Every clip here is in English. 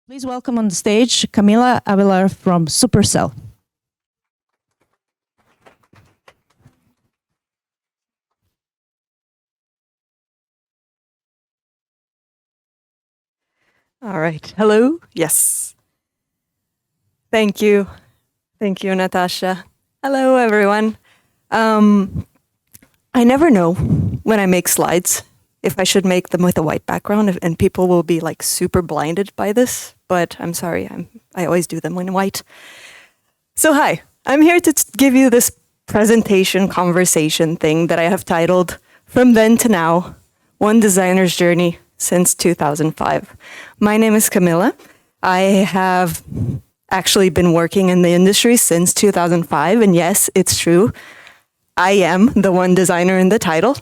Please welcome on the stage Camilla Avellar from Supercell. All right. Hello? Yes. Thank you. Thank you, Natasha. Hello, everyone. I never know when I make slides if I should make them with a white background and people will be like super blinded by this, but I'm sorry. I always do them in white. So hi, I'm here to give you this presentation conversation thing that I have titled From Then to Now, One Designer's Journey Since 2005. My name is Camilla. I have actually been working in the industry since 2005, and yes, it's true. I am the one designer in the title.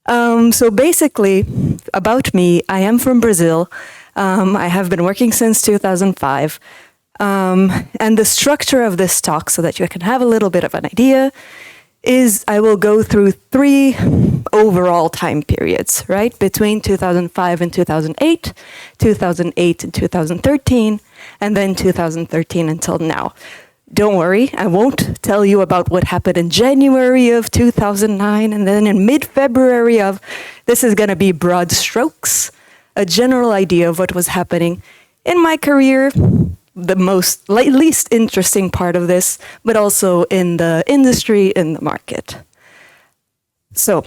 So basically, about me, I am from Brazil. I have been working since 2005. And the structure of this talk, so that you can have a little bit of an idea, is I will go through 3 overall time periods, right? Between 2005 and 2008, 2008 and 2013, and then 2013 until now. Don't worry, I won't tell you about what happened in January of 2009 and then in mid-February of, this is gonna be broad strokes, a general idea of what was happening in my career, the least interesting part of this, but also in the industry, in the market. So,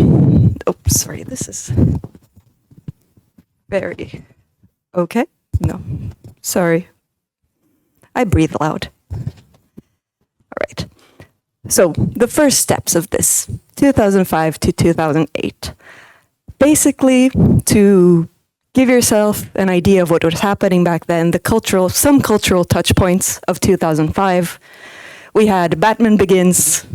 oops, sorry, this is very, okay? No, sorry. I breathe loud. All right. So the first steps of this, 2005 to 2008. Basically, to give yourself an idea of what was happening back then, some cultural touch points of 2005. We had Batman Begins.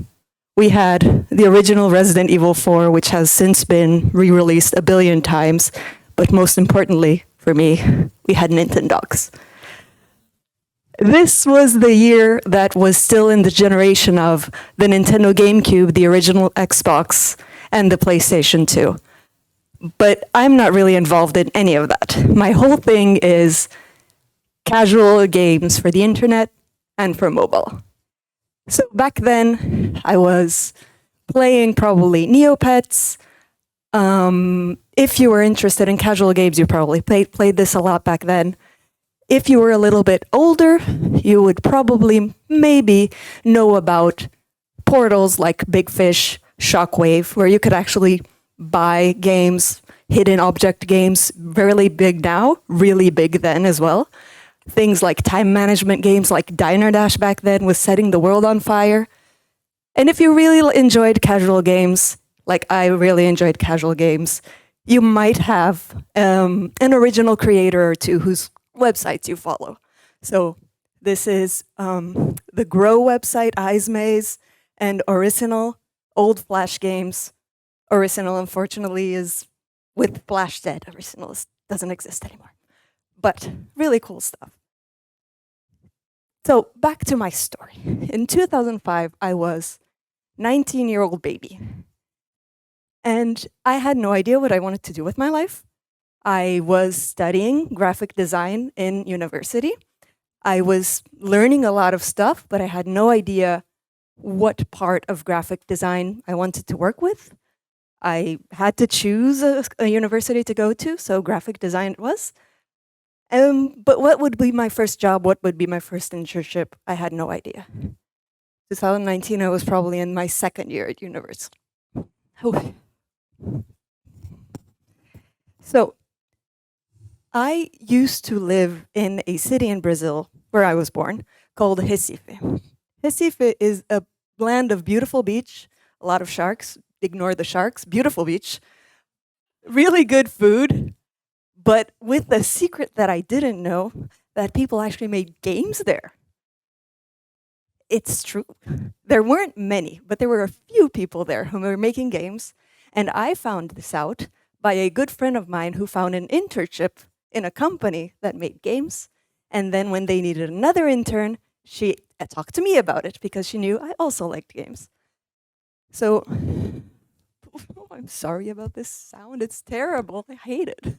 We had the original Resident Evil 4, which has since been re-released a billion times. But most importantly, for me, we had Nintendogs. This was the year that was still in the generation of the Nintendo GameCube, the original Xbox, and the PlayStation 2. But I'm not really involved in any of that. My whole thing is casual games for the internet and for mobile. So back then, I was playing probably Neopets. If you were interested in casual games, you probably played this a lot back then. If you were a little bit older, you would probably maybe know about portals like Big Fish, Shockwave, where you could actually buy games, hidden object games, really big now, really big then as well. Things like time management games like Diner Dash back then was setting the world on fire. And if you really enjoyed casual games, like I really enjoyed casual games, you might have an original creator or two whose websites you follow. So this is the Grow website, Eyes Maze, and Original, old Flash games. Original, unfortunately, is with Flash dead. Original doesn't exist anymore. But really cool stuff. So back to my story. In 2005, I was 19-year-old baby. And I had no idea what I wanted to do with my life. I was studying graphic design in university. I was learning a lot of stuff, but I had no idea what part of graphic design I wanted to work with. I had to choose a university to go to, so graphic design it was. But what would be my first job? What would be my first internship? I had no idea. 2019, I was probably in my 2nd year at university. Oh. So, I used to live in a city in Brazil where I was born called Recife. Recife is a land of beautiful beach, a lot of sharks. Ignore the sharks, beautiful beach, really good food, but with the secret that I didn't know, that people actually made games there. It's true. There weren't many, but there were a few people there who were making games, and I found this out by a good friend of mine who found an internship in a company that made games. And then when they needed another intern, she talked to me about it because she knew I also liked games. So, oh, I'm sorry about this sound. It's terrible. I hate it.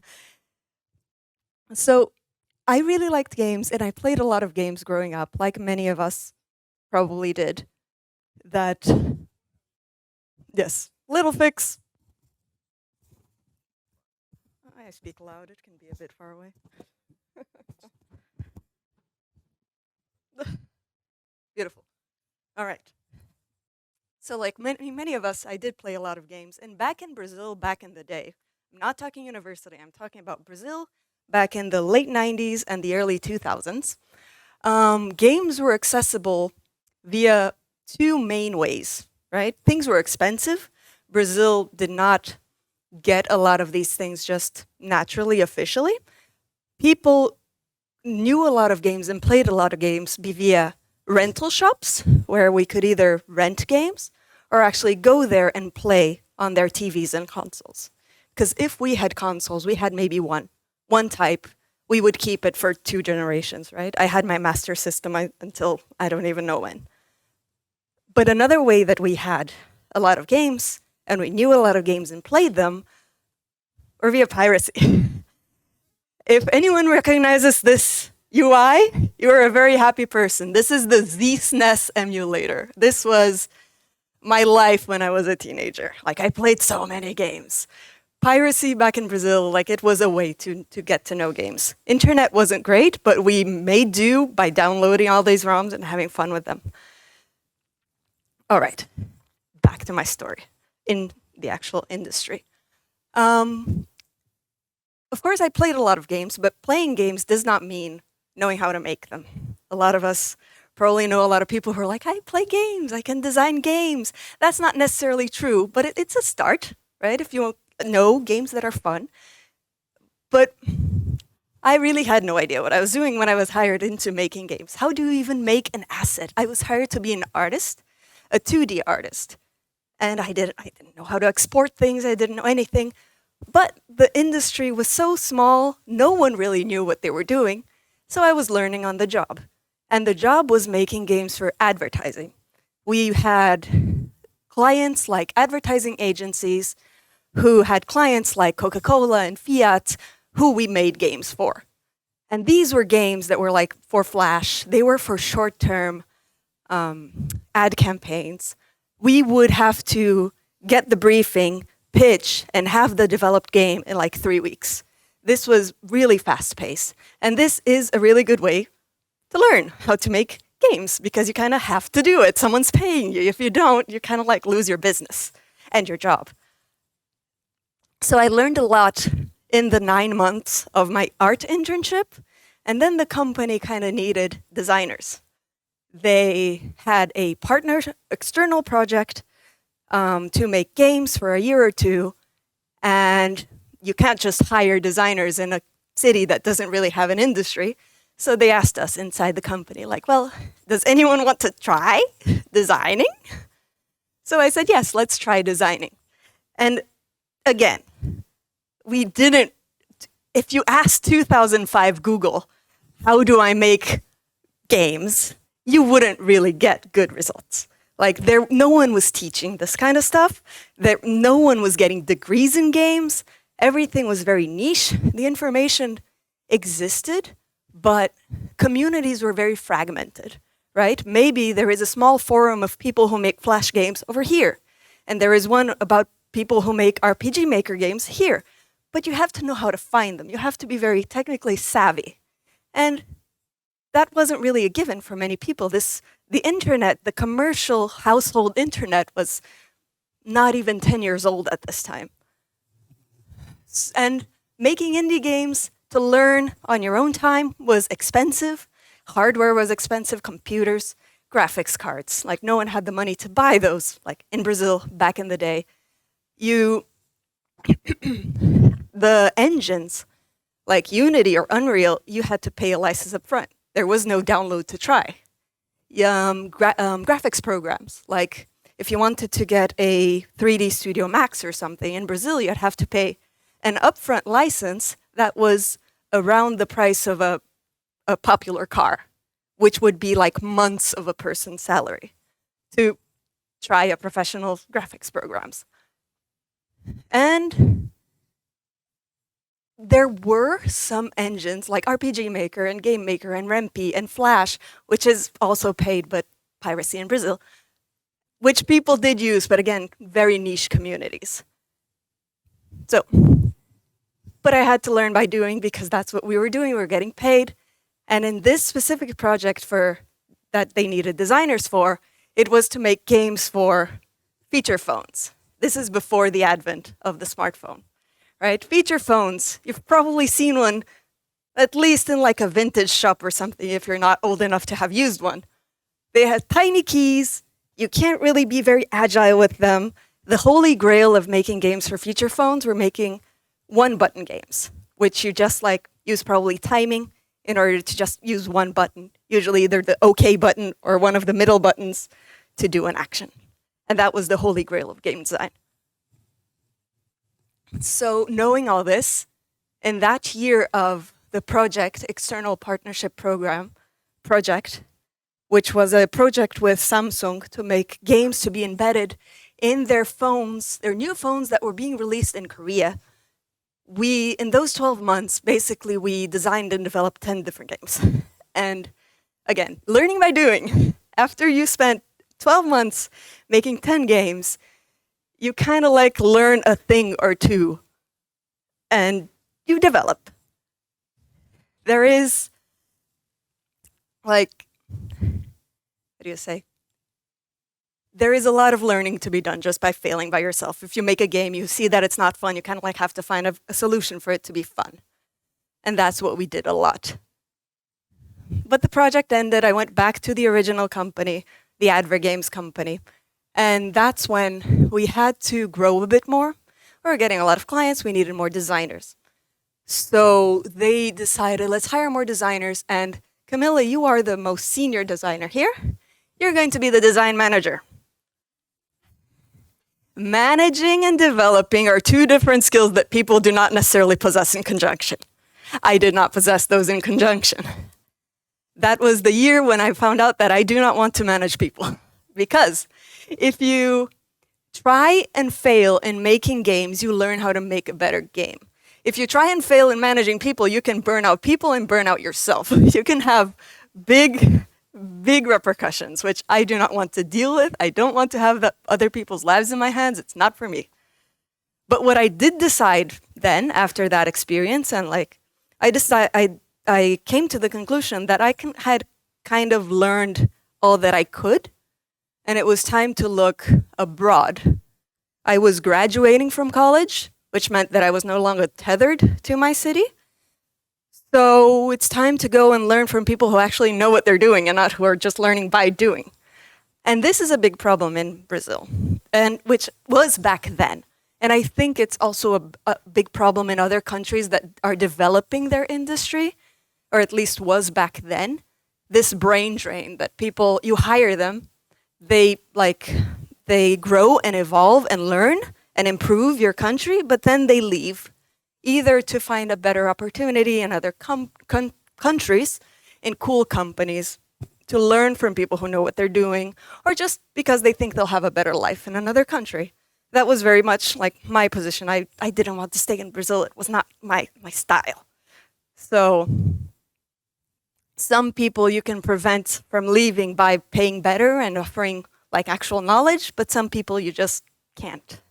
So I really liked games, and I played a lot of games growing up, like many of us probably did. That, yes, little fix. I speak loud, it can be a bit far away. Beautiful. All right. So, like many of us, I did play a lot of games. And back in Brazil, back in the day, I'm not talking university, I'm talking about Brazil back in the late 90s and the early 2000s. Games were accessible via two main ways, right? Things were expensive. Brazil did not get a lot of these things just naturally, officially. People knew a lot of games and played a lot of games via rental shops, where we could either rent games or actually go there and play on their TVs and consoles. Because if we had consoles, we had maybe one type. We would keep it for 2 generations, right? I had my Master System until I don't even know when. But another way that we had a lot of games, and we knew a lot of games and played them, were via piracy. If anyone recognizes this UI, you're a very happy person. This is the ZSNES emulator. This was my life when I was a teenager. Like, I played so many games. Piracy back in Brazil, like, it was a way to get to know games. Internet wasn't great, but we made do by downloading all these ROMs and having fun with them. All right, back to my story in the actual industry. Of course, I played a lot of games, but playing games does not mean knowing how to make them. A lot of us probably know a lot of people who are like, I play games, I can design games. That's not necessarily true, but it's a start, right? If you know games that are fun. But I really had no idea what I was doing when I was hired into making games. How do you even make an asset? I was hired to be an artist, a 2D artist. And I didn't know how to export things, I didn't know anything. But the industry was so small, no one really knew what they were doing. So I was learning on the job. And the job was making games for advertising. We had clients like advertising agencies who had clients like Coca-Cola and Fiat who we made games for. And these were games that were like for Flash. They were for short-term ad campaigns. We would have to get the briefing, pitch, and have the developed game in like 3 weeks. This was really fast-paced. And this is a really good way to learn how to make games, because you kind of have to do it. Someone's paying you. If you don't, you kind of like lose your business and your job. So I learned a lot in the 9 months of my art internship, and then the company kind of needed designers. They had a partner external project to make games for a year or two, and you can't just hire designers in a city that doesn't really have an industry. So they asked us inside the company, like, well, does anyone want to try designing? So I said, yes, let's try designing. And again, we didn't, if you asked 2005 Google, how do I make games, you wouldn't really get good results. Like, no one was teaching this kind of stuff. No one was getting degrees in games. Everything was very niche. The information existed, but communities were very fragmented, right? Maybe there is a small forum of people who make Flash games over here, and there is one about people who make RPG Maker games here. But you have to know how to find them. You have to be very technically savvy. And that wasn't really a given for many people. The internet, the commercial household internet, was not even 10 years old at this time. And making indie games to learn on your own time was expensive. Hardware was expensive, computers, graphics cards. Like, no one had the money to buy those, like in Brazil back in the day. The engines, like Unity or Unreal, you had to pay a license up front. There was no download to try. Graphics programs, like if you wanted to get a 3D Studio Max or something in Brazil, you'd have to pay an upfront license that was around the price of a popular car, which would be like months of a person's salary to try a professional graphics programs. And there were some engines like RPG Maker and Game Maker and Rempi and Flash, which is also paid, but piracy in Brazil, which people did use, but again, very niche communities. So, but I had to learn by doing because that's what we were doing. We were getting paid. And in this specific project that they needed designers for, it was to make games for feature phones. This is before the advent of the smartphone, right? Feature phones, you've probably seen one, at least in like a vintage shop or something, if you're not old enough to have used one. They had tiny keys. You can't really be very agile with them. The holy grail of making games for feature phones were making one-button games, which you just like use probably timing in order to just use one button, usually either the OK button or one of the middle buttons to do an action. And that was the holy grail of game design. So knowing all this, in that year of the project, External Partnership Program project, which was a project with Samsung to make games to be embedded in their phones, their new phones that were being released in Korea, in those 12 months, basically we designed and developed 10 different games. And again, learning by doing. After you spent 12 months making 10 games, you kind of like learn a thing or two and you develop. There is like, what do you say? There is a lot of learning to be done just by failing by yourself. If you make a game, you see that it's not fun, you kind of like have to find a solution for it to be fun. And that's what we did a lot. But the project ended, I went back to the original company, the Adver Games company. And that's when we had to grow a bit more. We were getting a lot of clients, we needed more designers. So they decided, let's hire more designers. And Camilla, you are the most senior designer here. You're going to be the design manager. Managing and developing are two different skills that people do not necessarily possess in conjunction. I did not possess those in conjunction. That was the year when I found out that I do not want to manage people. Because if you try and fail in making games, you learn how to make a better game. If you try and fail in managing people, you can burn out people and burn out yourself. You can have big repercussions, which I do not want to deal with. I don't want to have other people's lives in my hands. It's not for me. But what I did decide then, after that experience, and like, I came to the conclusion that I had kind of learned all that I could, and it was time to look abroad. I was graduating from college, which meant that I was no longer tethered to my city. So it's time to go and learn from people who actually know what they're doing and not who are just learning by doing. And this is a big problem in Brazil, and which was back then. And I think it's also a big problem in other countries that are developing their industry, or at least was back then. This brain drain that people, you hire them, they grow and evolve and learn and improve your country, but then they leave, either to find a better opportunity in other countries, in cool companies, to learn from people who know what they're doing, or just because they think they'll have a better life in another country. That was very much like my position. I didn't want to stay in Brazil. It was not my style. So some people you can prevent from leaving by paying better and offering like actual knowledge, but some people you just can't.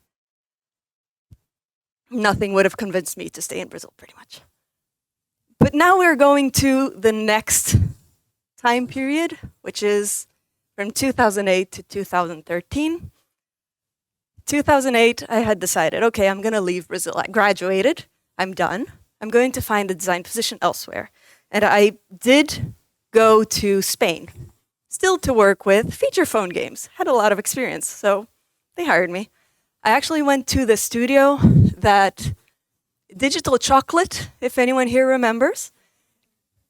Nothing would have convinced me to stay in Brazil, pretty much. But now we're going to the next time period, which is from 2008 to 2013. 2008, I had decided, okay, I'm going to leave Brazil. I graduated. I'm done. I'm going to find a design position elsewhere. And I did go to Spain, still to work with feature phone games. Had a lot of experience, so they hired me. I actually went to the studio that Digital Chocolate, if anyone here remembers.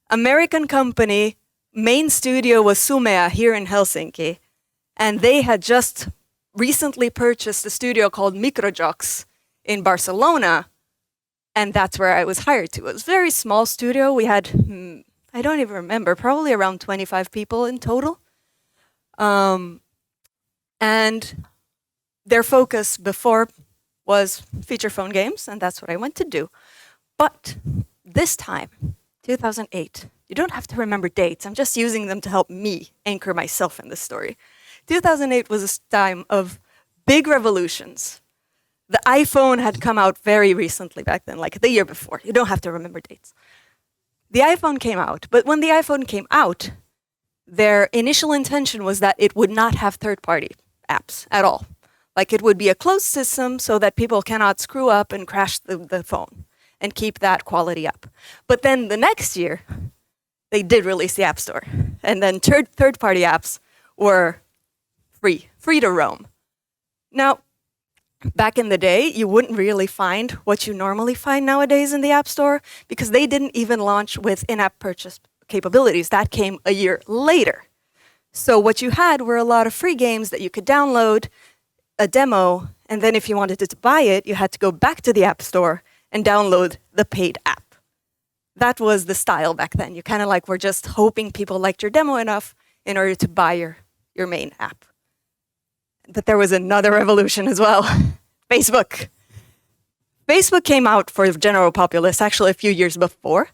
American company, main studio was Sumea here in Helsinki. And they had just recently purchased a studio called Microjox in Barcelona. And that's where I was hired to. It was a very small studio. We had, I don't even remember, probably around 25 people in total. And their focus before was feature phone games, and that's what I went to do. But this time, 2008, you don't have to remember dates. I'm just using them to help me anchor myself in this story. 2008 was a time of big revolutions. The iPhone had come out very recently back then, like the year before. You don't have to remember dates. The iPhone came out, but when the iPhone came out, their initial intention was that it would not have third-party apps at all. Like it would be a closed system so that people cannot screw up and crash the phone and keep that quality up. But then the next year, they did release the App Store. And then third-party apps were free to roam. Now, back in the day, you wouldn't really find what you normally find nowadays in the App Store because they didn't even launch with in-app purchase capabilities. That came a year later. So what you had were a lot of free games that you could download, a demo, and then if you wanted to buy it, you had to go back to the App Store and download the paid app. That was the style back then. You kind of like were just hoping people liked your demo enough in order to buy your main app. But there was another revolution as well. Facebook. Facebook came out for the general populace actually a few years before,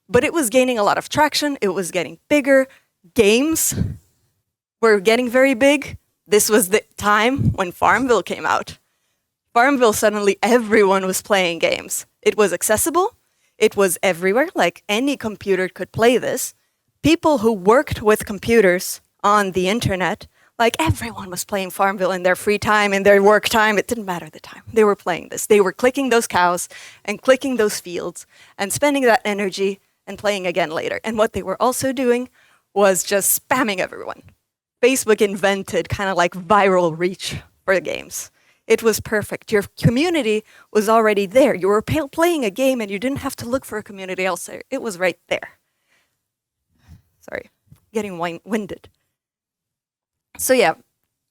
but it was gaining a lot of traction. It was getting bigger. Games were getting very big. This was the time when Farmville came out. Farmville, suddenly everyone was playing games. It was accessible. It was everywhere. Like any computer could play this. People who worked with computers on the internet, like everyone was playing Farmville in their free time, in their work time. It didn't matter the time. They were playing this. They were clicking those cows and clicking those fields and spending that energy and playing again later. And what they were also doing was just spamming everyone. Facebook invented kind of like viral reach for the games. It was perfect. Your community was already there. You were playing a game and you didn't have to look for a community elsewhere. It was right there. Sorry, getting winded. So yeah,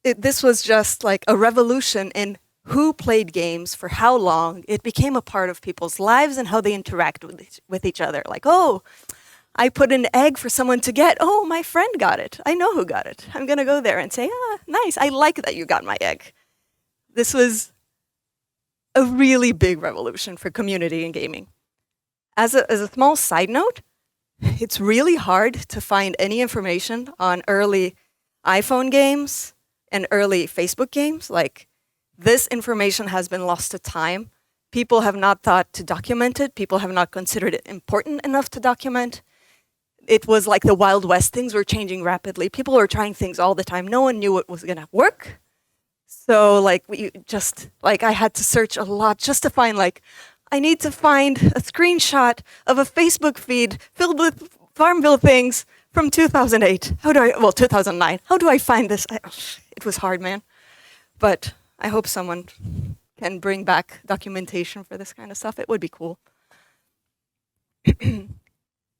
this was just like a revolution in who played games for how long. It became a part of people's lives and how they interact with each other. Like, oh, I put an egg for someone to get. Oh, my friend got it. I know who got it. I'm going to go there and say, nice. I like that you got my egg. This was a really big revolution for community and gaming. As a small side note, it's really hard to find any information on early iPhone games and early Facebook games. Like, this information has been lost to time. People have not thought to document it. People have not considered it important enough to document. It was like the Wild West. Things were changing rapidly. People were trying things all the time. No one knew what was going to work. So like I had to search a lot just to find I need to find a screenshot of a Facebook feed filled with Farmville things from 2008. 2009. How do I find this? It was hard, man. But I hope someone can bring back documentation for this kind of stuff. It would be cool. And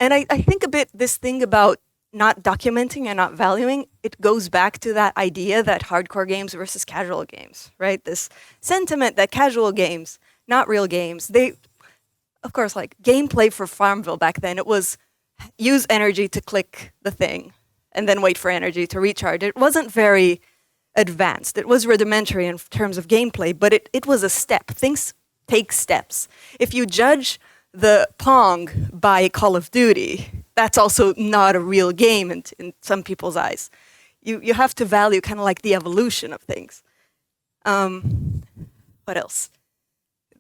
I think a bit this thing about not documenting and not valuing, it goes back to that idea that hardcore games versus casual games, right? This sentiment that casual games, not real games, of course, like gameplay for Farmville back then, it was use energy to click the thing and then wait for energy to recharge. It wasn't very advanced. It was rudimentary in terms of gameplay, but it was a step. Things take steps. If you judge the Pong by Call of Duty, that's also not a real game in some people's eyes. You have to value kind of like the evolution of things. What else?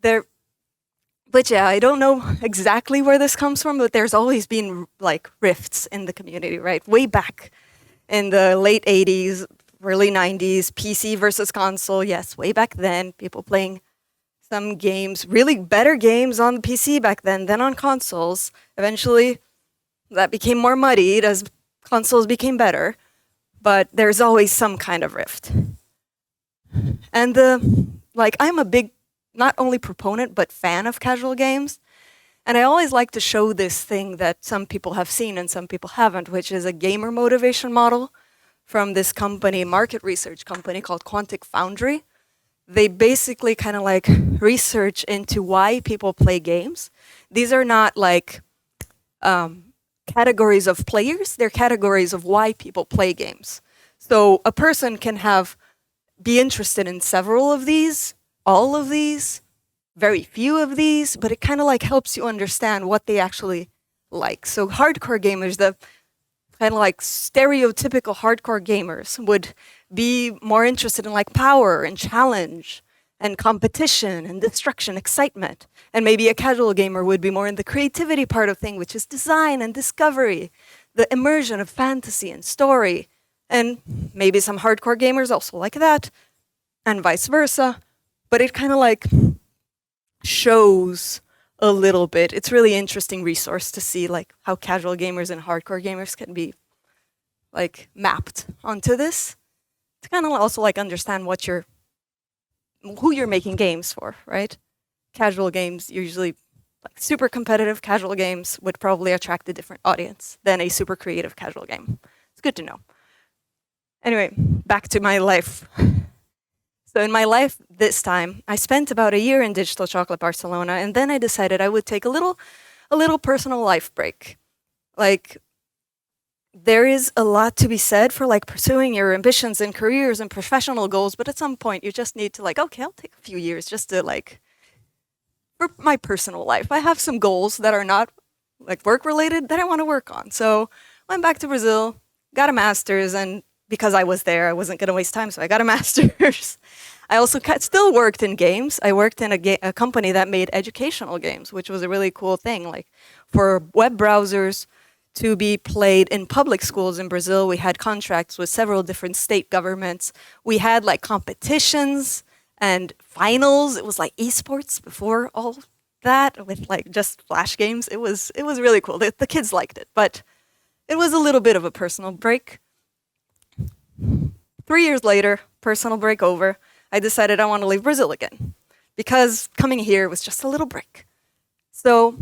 But yeah, I don't know exactly where this comes from, but there's always been like rifts in the community, right? Way back in the late 80s, early 90s, PC versus console. Yes, way back then, people playing some games, really better games on the PC back then than on consoles. Eventually, that became more muddied as consoles became better, but there's always some kind of rift. And I'm a big, not only proponent, but fan of casual games. And I always like to show this thing that some people have seen and some people haven't, which is a gamer motivation model from this company, market research company called Quantic Foundry. They basically kind of like research into why people play games. These are not like categories of players, they're categories of why people play games. So a person can be interested in several of these, all of these, very few of these, but it kind of like helps you understand what they actually like. So hardcore gamers, the kind of like stereotypical hardcore gamers would be more interested in like power and challenge and competition and destruction, excitement. And maybe a casual gamer would be more in the creativity part of thing, which is design and discovery, the immersion of fantasy and story. And maybe some hardcore gamers also like that, and vice versa. But it kind of like shows a little bit. It's really interesting resource to see like how casual gamers and hardcore gamers can be like mapped onto this, to kind of also like understand who you're making games for, right? Casual games usually like super competitive casual games would probably attract a different audience than a super creative casual game. It's good to know. Anyway, back to my life. So in my life this time, I spent about a year in Digital Chocolate Barcelona, and then I decided I would take a little personal life break. Like, there is a lot to be said for like pursuing your ambitions and careers and professional goals, but at some point you just need to like, okay, I'll take a few years just to like, for my personal life, I have some goals that are not like work related that I want to work on. So went back to Brazil, got a master's, and because I was there, I wasn't going to waste time, so I got a master's. I also still worked in games. I worked in a company that made educational games, which was a really cool thing. Like for web browsers to be played in public schools in Brazil, we had contracts with several different state governments. We had like competitions and finals. It was like esports before all that, with like just flash games. It was really cool. The kids liked it, but it was a little bit of a personal break. 3 years later, personal break over, I decided I want to leave Brazil again, because coming here was just a little break. So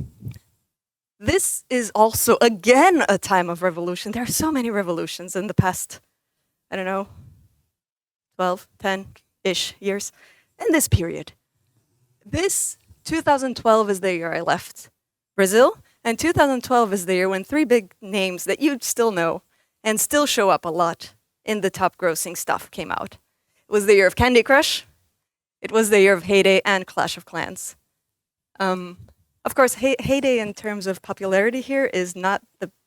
this is also, again, a time of revolution. There are so many revolutions in the past, I don't know, 12, 10-ish years in this period. This 2012 is the year I left Brazil, and 2012 is the year when 3 big names that you'd still know and still show up a lot in the top grossing stuff came out. It was the year of Candy Crush. It was the year of Heyday and Clash of Clans. Of course, Heyday in terms of popularity here is not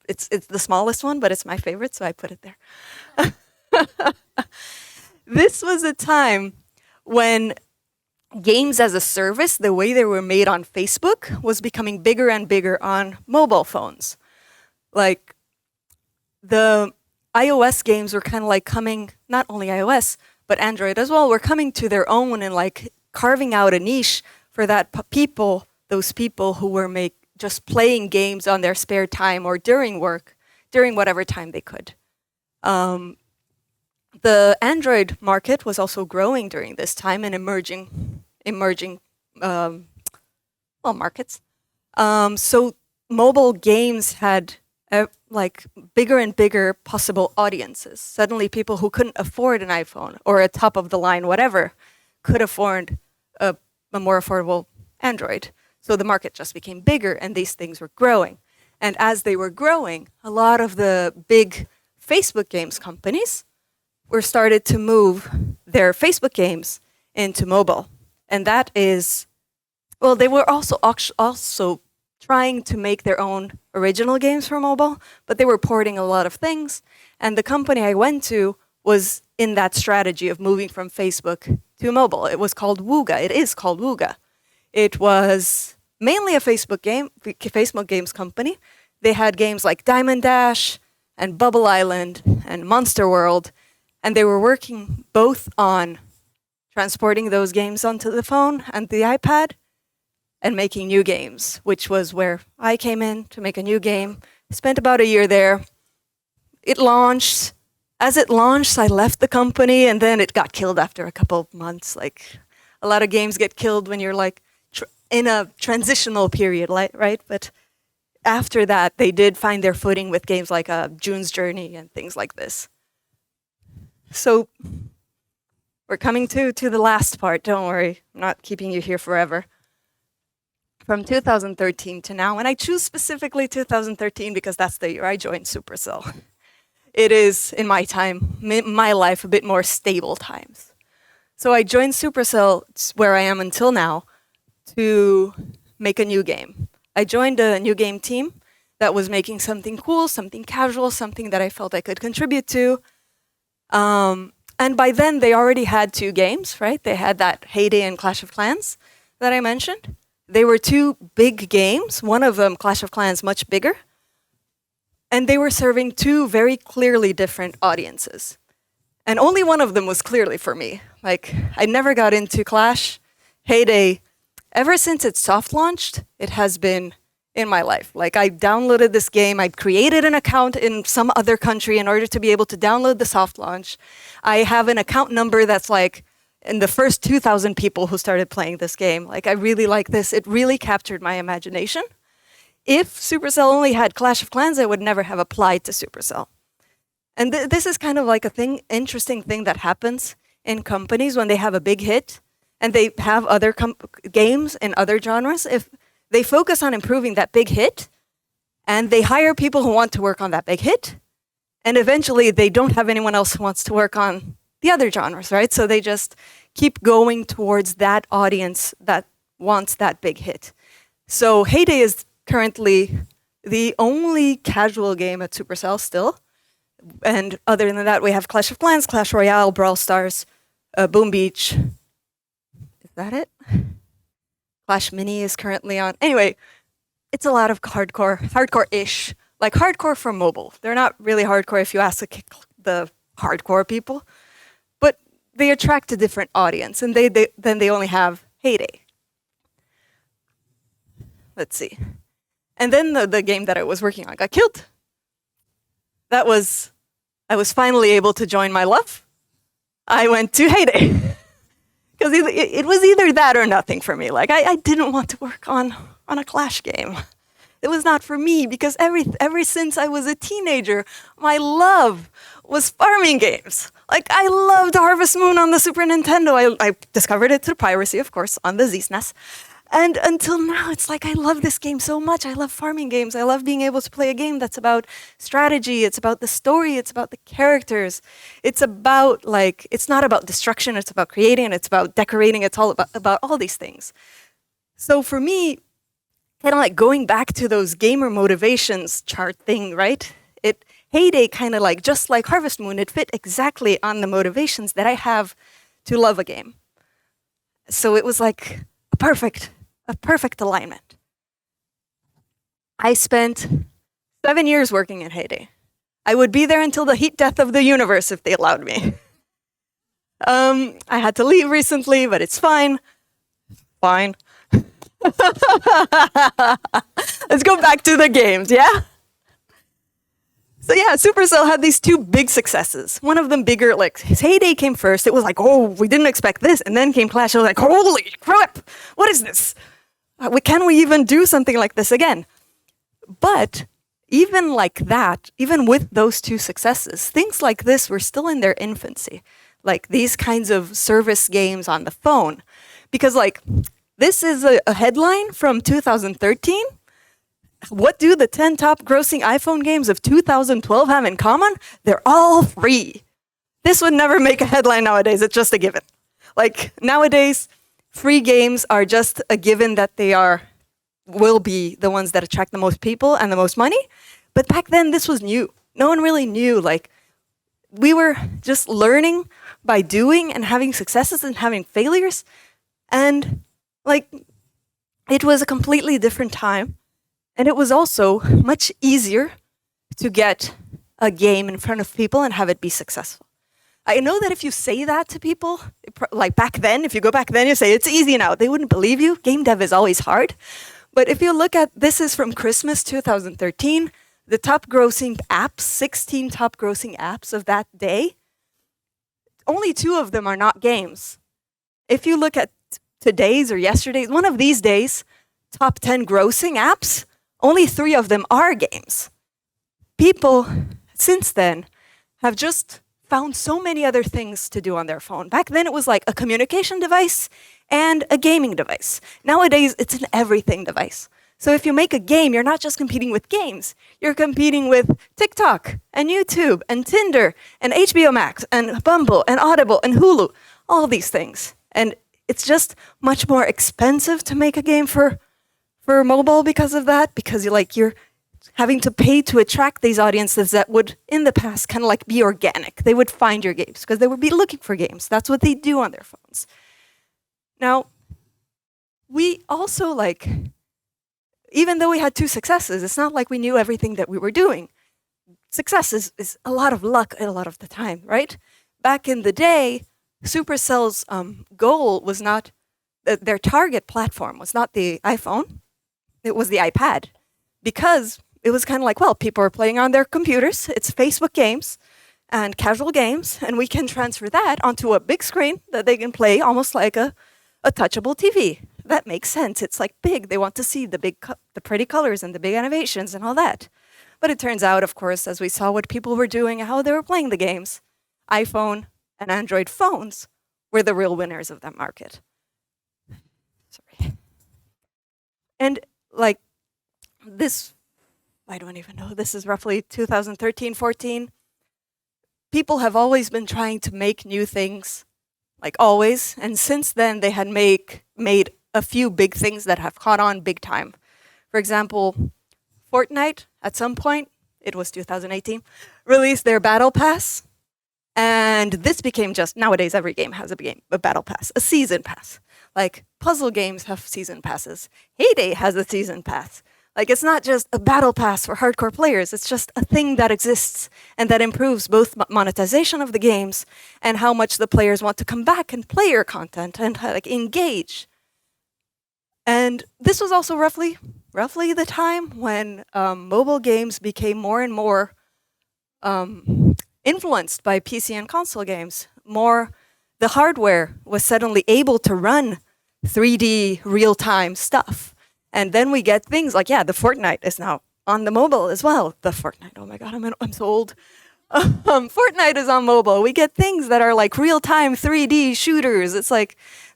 it's the smallest one, but it's my favorite, so I put it there. This was a time when games as a service, the way they were made on Facebook, was becoming bigger and bigger on mobile phones. Like the iOS games were kind of like coming, not only iOS, but Android as well, were coming to their own and like carving out a niche for that those people who were just playing games on their spare time or during work, during whatever time they could. The Android market was also growing during this time and emerging markets. So mobile games had like bigger and bigger possible audiences. Suddenly people who couldn't afford an iPhone or a top of the line whatever could afford a more affordable Android. So the market just became bigger and these things were growing. And as they were growing, a lot of the big Facebook games companies were started to move their Facebook games into mobile. And that is, well, they were also trying to make their own original games for mobile, but they were porting a lot of things. And the company I went to was in that strategy of moving from Facebook to mobile. It was called Wooga. It is called Wooga. It was mainly a Facebook games company. They had games like Diamond Dash and Bubble Island and Monster World, and they were working both on transporting those games onto the phone and the iPad and making new games, which was where I came in to make a new game. Spent about a year there. It launched. As it launched, I left the company, and then it got killed after a couple of months. Like, a lot of games get killed when you're like in a transitional period, right? But after that, they did find their footing with games like June's Journey and things like this. So we're coming to the last part. Don't worry, I'm not keeping you here forever. From 2013 to now, and I choose specifically 2013 because that's the year I joined Supercell. It is, in my life, a bit more stable times. So I joined Supercell, where I am until now, to make a new game. I joined a new game team that was making something cool, something casual, something that I felt I could contribute to. And by then, they already had 2 games, right? They had that Heyday and Clash of Clans that I mentioned. They were 2 big games. One of them, Clash of Clans, much bigger. And they were serving 2 very clearly different audiences. And only one of them was clearly for me. Like, I never got into Clash. Heyday, ever since it soft launched, it has been in my life. Like, I downloaded this game, I created an account in some other country in order to be able to download the soft launch. I have an account number that's like in the first 2,000 people who started playing this game. Like, I really like this. It really captured my imagination. If Supercell only had Clash of Clans, I would never have applied to Supercell. And this is kind of like a interesting thing that happens in companies when they have a big hit and they have other games in other genres. If they focus on improving that big hit, and they hire people who want to work on that big hit, and eventually they don't have anyone else who wants to work on the other genres, right? So they just keep going towards that audience that wants that big hit. So Heyday is currently the only casual game at Supercell still. And other than that, we have Clash of Clans, Clash Royale, Brawl Stars, Boom Beach. Is that it? Clash Mini is currently on. Anyway, it's a lot of hardcore-ish, like hardcore for mobile. They're not really hardcore if you ask the hardcore people, but they attract a different audience, and then they only have Heyday. Let's see. And then the game that I was working on got killed. I was finally able to join my love. I went to Heyday. Because it was either that or nothing for me. Like, I didn't want to work on a Clash game. It was not for me, because ever since I was a teenager, my love was farming games. Like, I loved Harvest Moon on the Super Nintendo. I discovered it through piracy, of course, on the ZSNES. And until now, it's like I love this game so much. I love farming games. I love being able to play a game that's about strategy. It's about the story. It's about the characters. It's about, like, it's not about destruction. It's about creating. It's about decorating. It's all about all these things. So for me, kind of like going back to those gamer motivations chart thing, right? Heyday kind of like, just like Harvest Moon, it fit exactly on the motivations that I have to love a game. So it was like a perfect alignment. I spent 7 years working at Heyday. I would be there until the heat death of the universe if they allowed me. I had to leave recently, but it's fine. Fine. Let's go back to the games, yeah? So yeah, Supercell had these 2 big successes. One of them bigger, like his Heyday came first. It was like, oh, we didn't expect this. And then came Clash. I was like, holy crap, what is this? Can we even do something like this again? But even like that, even with those 2 successes, things like this were still in their infancy. Like these kinds of service games on the phone. Because like, this is a headline from 2013. What do the 10 top grossing iPhone games of 2012 have in common? They're all free. This would never make a headline nowadays. It's just a given. Like nowadays, free games are just a given that they will be the ones that attract the most people and the most money. But back then, this was new. No one really knew. Like, we were just learning by doing and having successes and having failures. And like, it was a completely different time. And it was also much easier to get a game in front of people and have it be successful. I know that if you say that to people, like back then, if you go back then, you say, it's easy now. They wouldn't believe you. Game dev is always hard. But if you look at, this is from Christmas 2013, the top grossing apps, 16 top grossing apps of that day, only 2 of them are not games. If you look at today's or yesterday's, one of these days, top 10 grossing apps, only 3 of them are games. People, since then, have just found so many other things to do on their phone. Back then, it was like a communication device and a gaming device. Nowadays, it's an everything device. So if you make a game, you're not just competing with games. You're competing with TikTok and YouTube and Tinder and HBO Max and Bumble and Audible and Hulu, all these things. And it's just much more expensive to make a game for mobile because of that, because you're having to pay to attract these audiences that would, in the past, kind of like be organic. They would find your games because they would be looking for games. That's what they do on their phones. Now, we also even though we had 2 successes, it's not like we knew everything that we were doing. Success is a lot of luck a lot of the time, right? Back in the day, Supercell's goal was not, their target platform was not the iPhone, it was the iPad. Because it was kind of like, well, people are playing on their computers, it's Facebook games and casual games, and we can transfer that onto a big screen that they can play almost like a touchable TV. That makes sense. It's like big. They want to see the pretty colors and the big animations and all that. But it turns out, of course, as we saw what people were doing and how they were playing the games, iPhone and Android phones were the real winners of that market. Sorry. And this, I don't even know, this is roughly 2013, 14. People have always been trying to make new things, always. And since then, they had made a few big things that have caught on big time. For example, Fortnite, at some point, it was 2018, released their Battle Pass. And this became nowadays every game has a Battle Pass, a Season Pass. Puzzle games have Season Passes. Heyday has a Season Pass. It's not just a Battle Pass for hardcore players, it's just a thing that exists and that improves both monetization of the games and how much the players want to come back and play your content and engage. And this was also roughly the time when mobile games became more and more influenced by PC and console games. The hardware was suddenly able to run 3D real-time stuff. And then we get things like, the Fortnite is now on the mobile as well. The Fortnite, oh my God, I'm so old. Fortnite is on mobile. We get things that are real-time 3D shooters. It's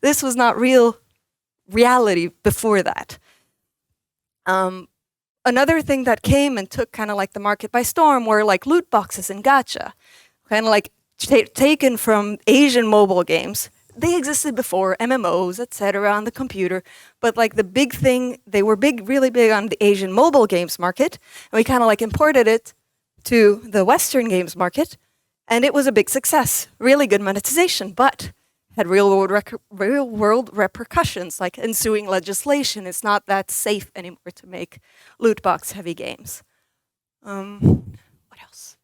this was not reality before that. Another thing that came and took kind of the market by storm were loot boxes and gacha. Kind of taken from Asian mobile games. They existed before, MMOs, etc., on the computer, but the big thing, they were really big on the Asian mobile games market, and we kind of imported it to the Western games market, and it was a big success, really good monetization, but had real-world repercussions, like ensuing legislation. It's not that safe anymore to make loot box-heavy games. What else?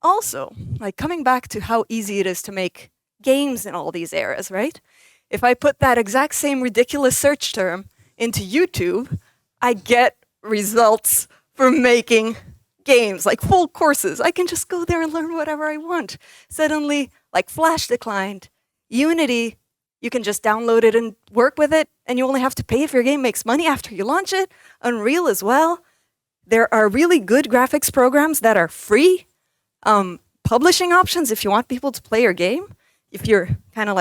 Also, coming back to how easy it is to make games in all these eras, right? If I put that exact same ridiculous search term into YouTube, I get results for making games, full courses. I can just go there and learn whatever I want. Suddenly, Flash declined. Unity, you can just download it and work with it, and you only have to pay if your game makes money after you launch it. Unreal as well. There are really good graphics programs that are free. Publishing options if you want people to play your game. If you're kind of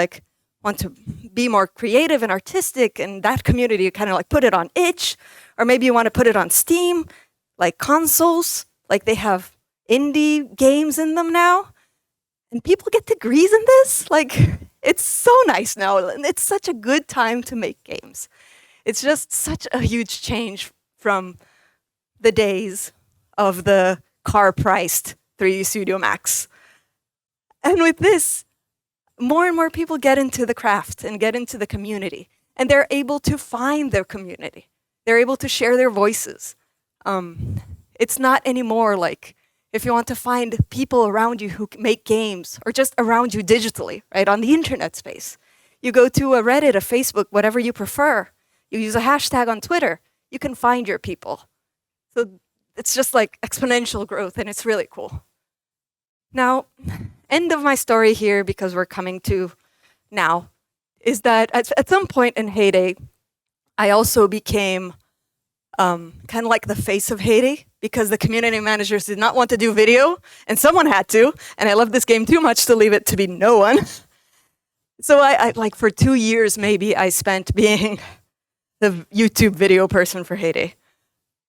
want to be more creative and artistic, and that community, you kind of put it on itch, or maybe you want to put it on Steam, consoles, they have indie games in them now, and people get degrees in this. It's so nice now, and it's such a good time to make games. It's just such a huge change from the days of the car-priced 3D Studio Max. And with this, more and more people get into the craft and get into the community, and they're able to find their community. They're able to share their voices. It's not anymore if you want to find people around you who make games, or just around you digitally, right, on the internet space. You go to a Reddit, a Facebook, whatever you prefer. You use a hashtag on Twitter. You can find your people. So it's just exponential growth, and it's really cool. Now, end of my story here, because we're coming to now, is that at some point in Heyday, I also became kind of the face of Heyday, because the community managers did not want to do video, and someone had to, and I love this game too much to leave it to be no one. So I for 2 years maybe, I spent being the YouTube video person for Heyday.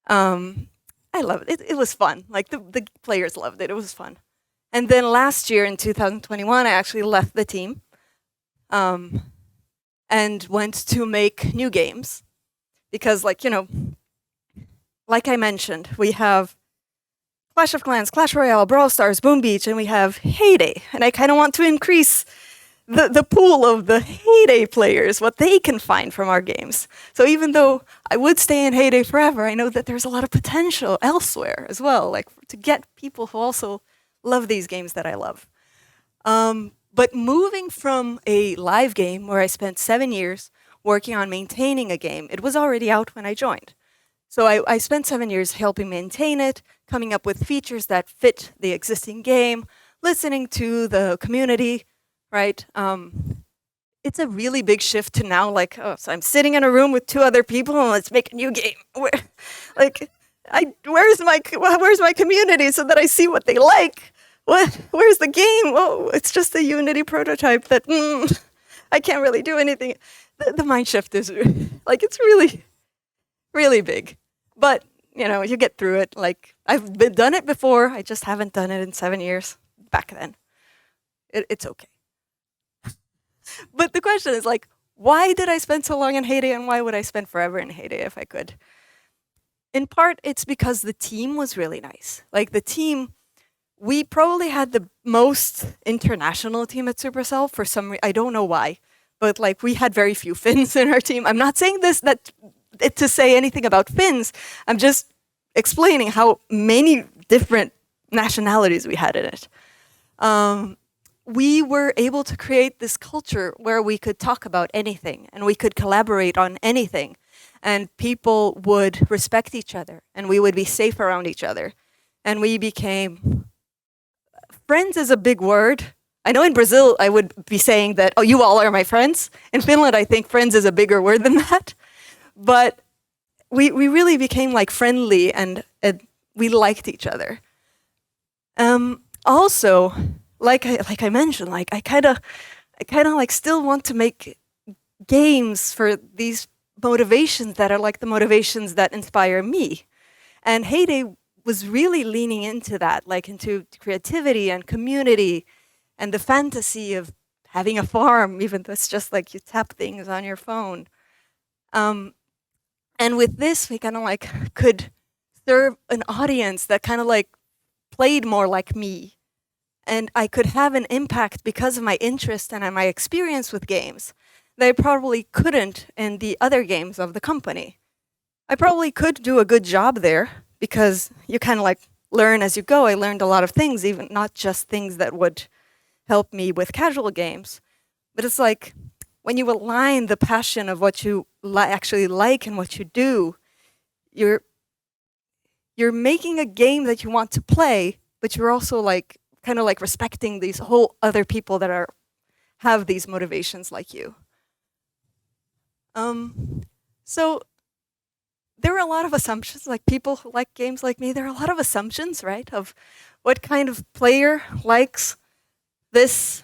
I loved it. It was fun. The players loved it. It was fun. And then last year in 2021, I actually left the team. and went to make new games. Because, like I mentioned, we have Clash of Clans, Clash Royale, Brawl Stars, Boom Beach, and we have Heyday. And I kind of want to increase the pool of the Heyday players, what they can find from our games. So even though I would stay in Heyday forever, I know that there's a lot of potential elsewhere as well, like to get people who also love these games that I love. But moving from a live game where I spent 7 years working on maintaining a game, it was already out when I joined. So I spent 7 years helping maintain it, coming up with features that fit the existing game, listening to the community, right? It's a really big shift to now, like, oh, so I'm sitting in a room with 2 other people and let's make a new game. Where's my community so that I see what they like? Where's the game? Oh, it's just a Unity prototype that I can't really do anything. The mind shift is like, it's really, really big. But, you get through it. Like, I've done it before. I just haven't done it in 7 years back then. It's okay. But the question is, like, why did I spend so long in Heyday and why would I spend forever in Heyday if I could? In part, it's because the team was really nice. Like, the team, we probably had the most international team at Supercell for some reason. I don't know why, but like, we had very few Finns in our team. I'm not saying this to say anything about Finns. I'm just explaining how many different nationalities we had in it. We were able to create this culture where we could talk about anything and we could collaborate on anything, and people would respect each other and we would be safe around each other. And we became friends is a big word. I know in Brazil I would be saying that, oh, you all are my friends. In Finland, I think friends is a bigger word than that. But we really became like friendly and we liked each other. Also, like I mentioned, like I kind of like still want to make games for these motivations that are like the motivations that inspire me. And Heyday was really leaning into that, like into creativity and community and the fantasy of having a farm, even though it's just like you tap things on your phone. And with this, we kind of like could serve an audience that kind of like played more like me. And I could have an impact because of my interest and my experience with games that I probably couldn't in the other games of the company. I probably could do a good job there because you kind of like learn as you go. I learned a lot of things, even not just things that would help me with casual games. But it's like when you align the passion of what you actually like and what you do, you're making a game that you want to play, but you're also like kind of like respecting these whole other people that have these motivations like you. So there are a lot of assumptions, like people who like games like me, there are a lot of assumptions, right, of what kind of player likes this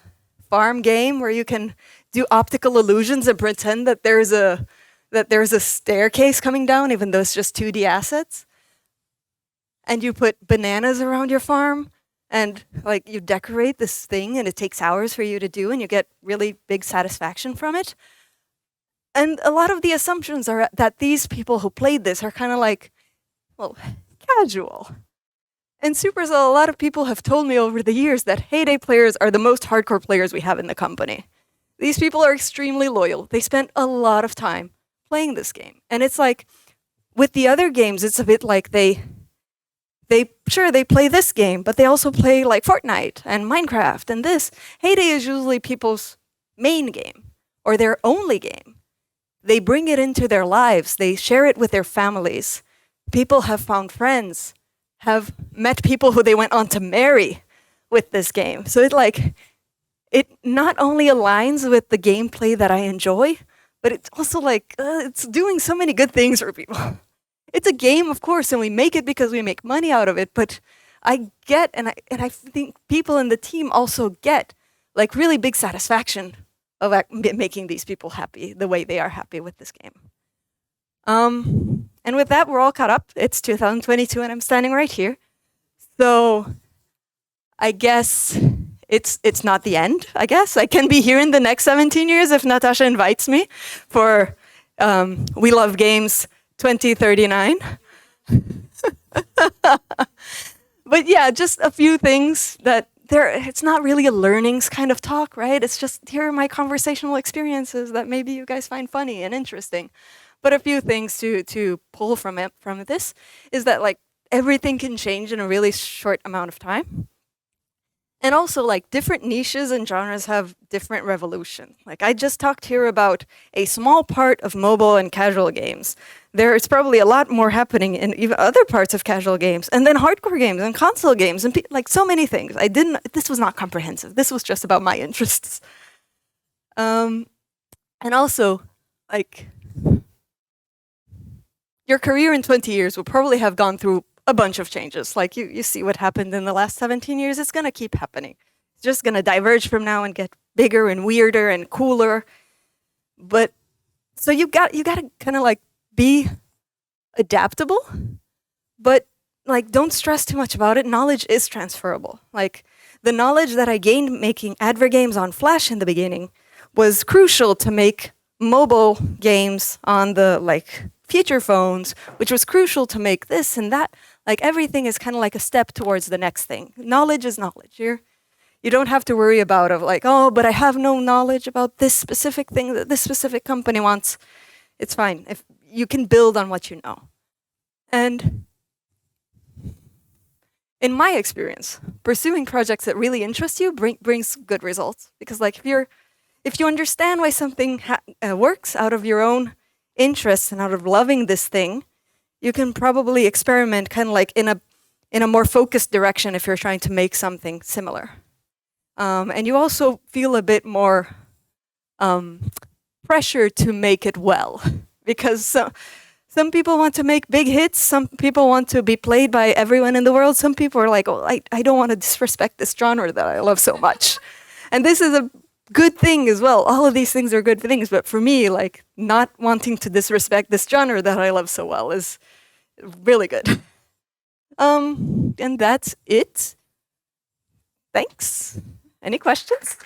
farm game where you can do optical illusions and pretend that there's a staircase coming down, even though it's just 2D assets. And you put bananas around your farm and like you decorate this thing and it takes hours for you to do and you get really big satisfaction from it. And a lot of the assumptions are that these people who played this are kind of like, well, casual. In Supercell, a lot of people have told me over the years that Heyday players are the most hardcore players we have in the company. These people are extremely loyal. They spend a lot of time playing this game. And it's like, with the other games, it's a bit like they play this game, but they also play like Fortnite and Minecraft and this. Heyday is usually people's main game or their only game. They bring it into their lives. They share it with their families. People have found friends, have met people who they went on to marry with this game. So it not only aligns with the gameplay that I enjoy, but it's also like, it's doing so many good things for people. It's a game, of course, and we make it because we make money out of it, but I get, and I think people in the team also get, like, really big satisfaction of making these people happy the way they are happy with this game. And with that, we're all caught up. It's 2022 and I'm standing right here. So I guess it's not the end, I guess. I can be here in the next 17 years if Natasha invites me for We Love Games 2039. But yeah, just a few things that it's not really a learnings kind of talk, right? It's just, here are my conversational experiences that maybe you guys find funny and interesting. But a few things to pull from this is that like everything can change in a really short amount of time. And also, like, different niches and genres have different revolution. Like, I just talked here about a small part of mobile and casual games. There's probably a lot more happening in even other parts of casual games, and then hardcore games and console games, and like so many things. This was not comprehensive. This was just about my interests. And also, like, your career in 20 years will probably have gone through a bunch of changes. Like you see what happened in the last 17 years, it's gonna keep happening. It's just gonna diverge from now and get bigger and weirder and cooler. But so you gotta kind of like be adaptable, but like don't stress too much about it. Knowledge is transferable. Like the knowledge that I gained making advert games on Flash in the beginning was crucial to make mobile games on the like feature phones, which was crucial to make this and that. Like everything is kind of like a step towards the next thing. Knowledge is knowledge. You don't have to worry about like, oh, but I have no knowledge about this specific thing that this specific company wants. It's fine. If you can build on what you know. And in my experience, pursuing projects that really interest you brings good results. Because like if you understand why something works out of your own interests and out of loving this thing, you can probably experiment kind of like in a more focused direction if you're trying to make something similar. And you also feel a bit more pressure to make it well, because some people want to make big hits, some people want to be played by everyone in the world, some people are like, oh, I don't want to disrespect this genre that I love so much. And this is a good thing as well. All of these things are good things, but for me, like not wanting to disrespect this genre that I love so well is really good. And that's it. Thanks. Any questions?